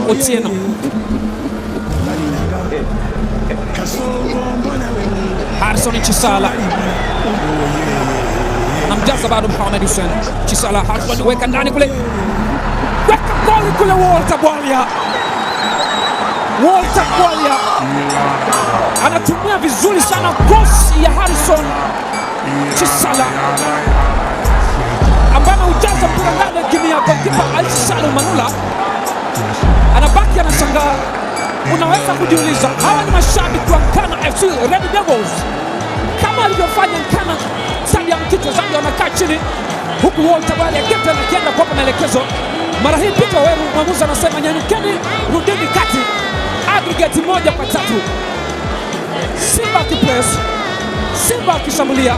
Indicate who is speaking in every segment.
Speaker 1: Otieno. Harrison Chisala namjaza bado Mohamed Hussein. Chisala Harrison weka ndani kule, weka goli kule. Walter Bwalia anatumia vizuri sana cross ya Harrison Chisala ambaye anaujaza mpira ndani ya kimia. Kipa Alisalo Manula anabaki anashangaa. Unaweza kujiuliza hawa ni mashabiki wa Nkana FC Red Devils kama alivyofanya Nkana Stadium Kitwe Zambia, wanakaa chini huku Walter Bwalia geta na kienda kwa maelekezo. Mara hii Peter Weru mwamuzi anasema nyanyukeni, rudini kati. Aggregate 1-3. Simba kipress, Simba akishambulia.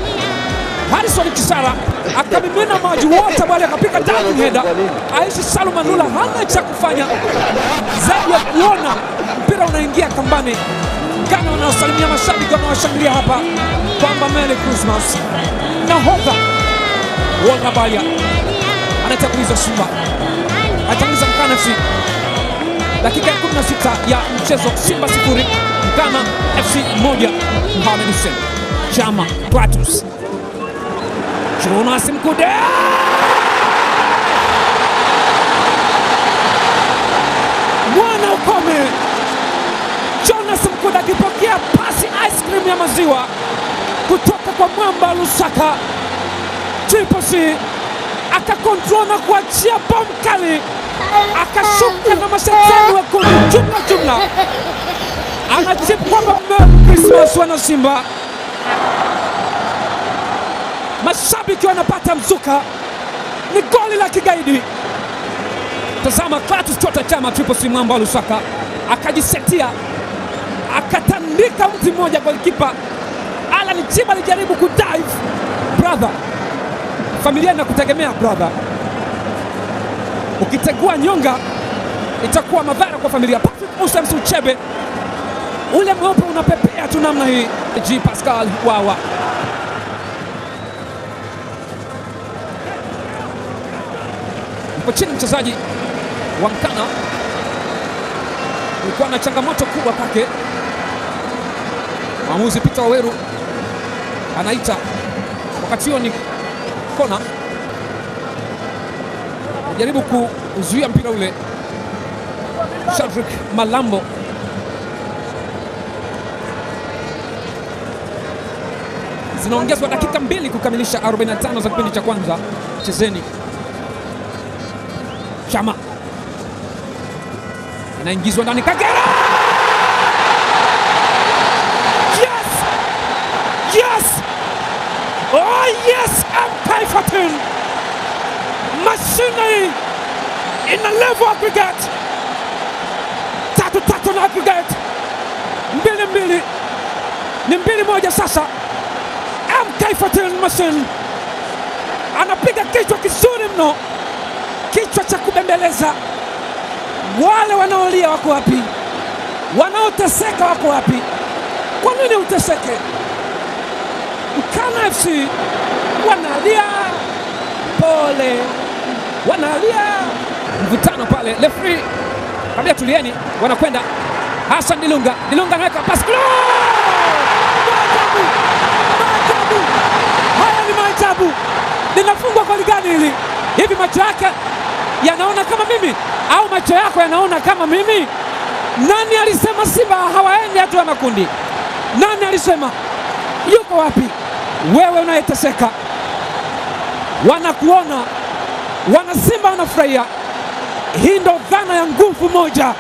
Speaker 1: Harrison Chisala akamimina maji, Walter Bwalia akapiga diving header. Aishi Salum Manula hana cha kufanya zaidi ya kuona mpira unaingia kambani. Ghana wanaosalimia mashabiki wanawashangilia hapa kwamba Merry Christmas. Nahodha Walter Bwalia anatanguliza Simba, anatanguliza Nkana FC. Dakika 16 ya mchezo, Simba 0 Ghana FC 1. Mohamed Hussein Chama Platus Jonas Mkude mwana ukome. Jonas Mkude akipokea pasi ice cream ya maziwa kutoka kwa mwamba Lusaka. Triple C akakontrol na kuachia bomu kali, akashuka na mashetani wekundu jumla. Anajibu kwamba Merry Christmas wana Simba. Mashabiki wanapata mzuka, ni goli la kigaidi. Tazama Clatous Chota Chama, Triple C mwamba Lusaka akajisetia, akatandika mti mmoja. Golikipa Alan Chiba alijaribu kudive. Brother, familia inakutegemea brother. Ukitegua nyonga itakuwa madhara kwa familia. Patrick Musa Msuchebe ule mweupe unapepea tu namna hii. G Pascal Wawa chini, mchezaji wa Nkana ulikuwa na changamoto kubwa kwake. Mwamuzi Peter Waweru anaita, wakati huo ni kona, jaribu kuzuia mpira ule. Shadrack Malambo zinaongezwa dakika 2 kukamilisha 45 za kipindi cha kwanza. Chezeni Chama inaingizwa ndani, Kagera. Yes! Oh yes! M.K. Machinery in a level aggregate. 3-3 na aggregate. 2-2 ni 2-1 sasa. M.K. Machine anapiga kichwa kizuri mno, kichwa cha kubembeleza. Wale wanaolia wako wapi? Wanaoteseka wako wapi? Kwa nini uteseke? Nkana FC wanalia pole, wanalia mvutano pale. Referee kabla tulieni, wanakwenda. Hassan Dilunga anaweka pasi. Maajabu! Haya ni maajabu. Linafungwa kwa gani hili? Hivi macho yake yanaona kama mimi au macho yako yanaona kama mimi? Nani alisema Simba hawaendi hatua ya makundi? Nani alisema? Yuko wapi? Wewe unayeteseka, wanakuona, wana Simba wanafurahia. Hii ndo dhana ya nguvu moja.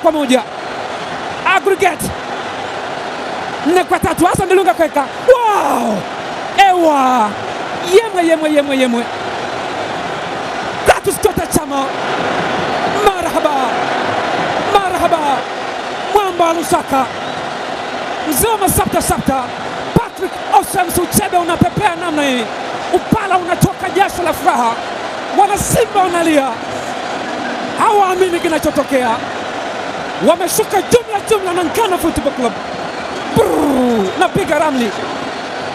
Speaker 1: 3-1 aggregate 4-3. Hassan Dilunga kweka. Wow! Ewa! Yemwe. Clatous Chota Chama. Marhaba. Mwamba Lusaka. Mzoma sabta. Patrick Msuchebe unapepea namna hii. Upala unatoka jasho la furaha. Wana Simba wanalia. Hawaamini kinachotokea. Wameshuka jumla na Nkana Football Club. Napiga ramli,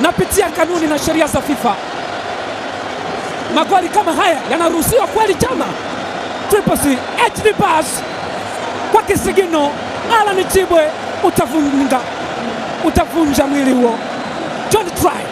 Speaker 1: napitia kanuni na sheria za FIFA. magoli kama haya yanaruhusiwa kweli chama? Triple C HD pass kwa kisigino, Alan Chibwe, utavunja mwili huo. John try